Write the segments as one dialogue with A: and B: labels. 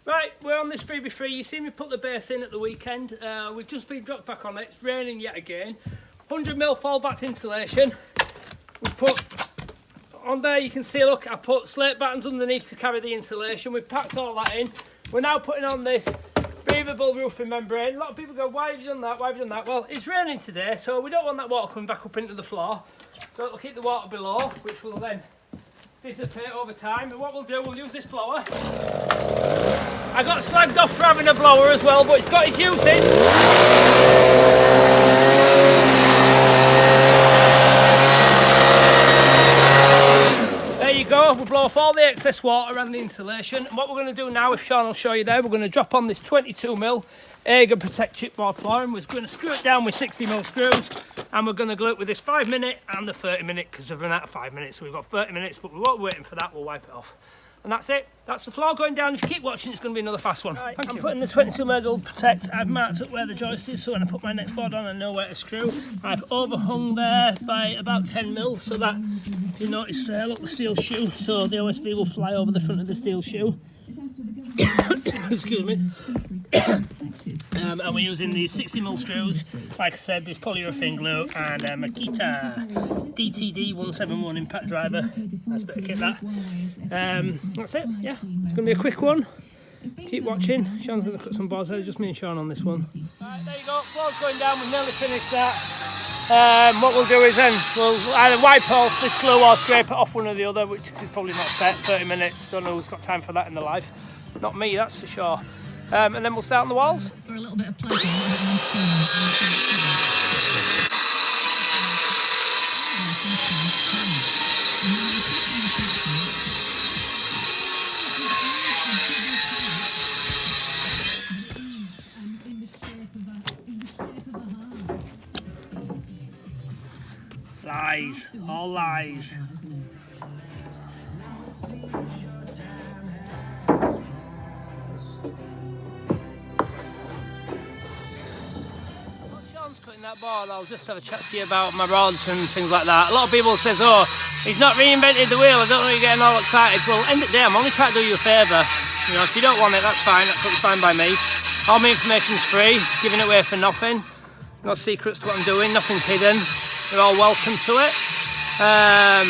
A: Right, we're on this 3x3. You see me put the base in at the weekend. We've just been dropped back on it. It's raining yet again. 100mm fall-backed insulation. We put on there, you can see, look, I put slate battens underneath to carry the insulation. We've packed all that in. We're now putting on this breathable roofing membrane. A lot of people go, why have you done that? Why have you done that? Well, it's raining today, so we don't want that water coming back up into the floor. So it'll keep the water below, which will then dissipate over time. And what we'll do, we'll use this blower. I got slagged off for having a blower as well, but it's got its uses. There you go, we'll blow off all the excess water and the insulation. And what we're going to do now, if Sean will show you there, we're going to drop on this 22mm Aga Protect chipboard flooring. We're going to screw it down with 60mm screws, and we're going to glue it with this 5-minute and the 30-minute, because we've run out of 5 minutes, so we've got 30 minutes, but we won't be waiting for that, we'll wipe it off. And that's it. That's the floor going down. If you keep watching, it's going to be another fast one. Right, I'm putting the 22mm Protect. I've marked up where the joist is, so when I put my next board on, I know where to screw. I've overhung there by about 10mm, so that, if you notice there, look, the steel shoe, so the OSB will fly over the front of the steel shoe. Excuse me. And we're using these 60mm screws, like I said, this polyurethane glue, and a Makita DTD 171 impact driver. Nice bit of kit that. That's it, yeah. It's going to be a quick one. Keep watching. Sean's going to cut some boards there, just me and Sean on this one. Alright, there you go, floor's going down, we've nearly finished that. What we'll do is then, we'll either wipe off this glue or scrape it off one or the other, which is probably not set, 30 minutes, don't know who's got time for that in their life. Not me, that's for sure. And then we'll start on the walls.
B: For a little bit of pleasure.
A: Lies, all lies. That board, I'll just have a chat to you about my rods and things like that. A lot of people says, oh, he's not reinvented the wheel, I don't know you're getting all excited. Well, end of the day, I'm only trying to do you a favour. You know, if you don't want it, that's fine, that's fine by me. All my information's free, giving it away for nothing. No secrets to what I'm doing, nothing's hidden. You're all welcome to it. I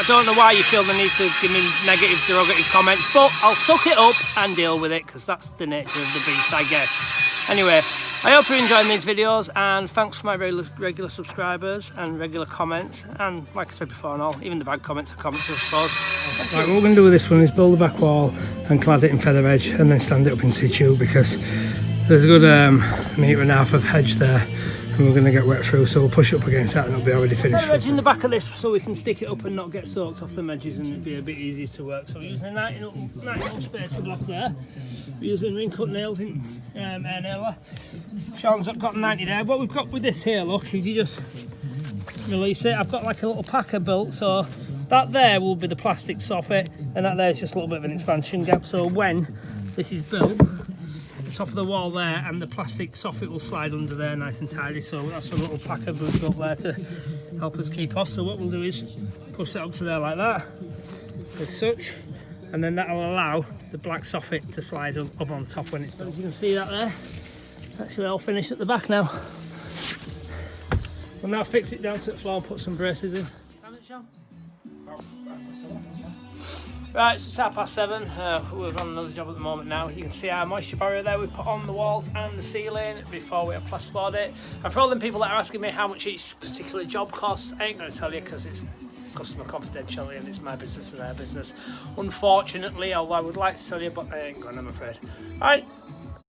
A: don't know why you feel the need to give me negative, derogative comments, but I'll suck it up and deal with it, because that's the nature of the beast, I guess. Anyway, I hope you're enjoying these videos, and thanks for my regular subscribers and regular comments, and like I said before and all, even the bad comments are comments, I suppose. Right, what we're going to do with this one is build the back wall and clad it in feather edge, and then stand it up in situ, because there's a good metre and a half of hedge there, and we're going to get wet through, so we'll push up against that and it'll be already finished. Feather edge in the back of this so we can stick it up and not get soaked off the edges, and it'll be a bit easier to work. So we're using a 90mm spacer block there. We're using ring cut nails in air nailer. Sean's got 90 there. What we've got with this here, look, if you just release it, I've got like a little packer built, so that there will be the plastic soffit, and that there is just a little bit of an expansion gap, so when this is built, the top of the wall there and the plastic soffit will slide under there nice and tidy, so that's a little packer built up there to help us keep off. So what we'll do is push that up to there like that, as such, and then that will allow the black soffit to slide up on top when it's built. As you can see that there, actually all finished at the back now. We'll now fix it down to the floor and put some braces in. Right, so it's 7:30. We're on another job at the moment now. You can see our moisture barrier there we put on the walls and the ceiling before we have plasterboard it. And for all them people that are asking me how much each particular job costs, I ain't going to tell you, because it's customer confidentiality and it's my business and their business. Unfortunately, although I would like to tell you, but I ain't going, I'm afraid. Alright,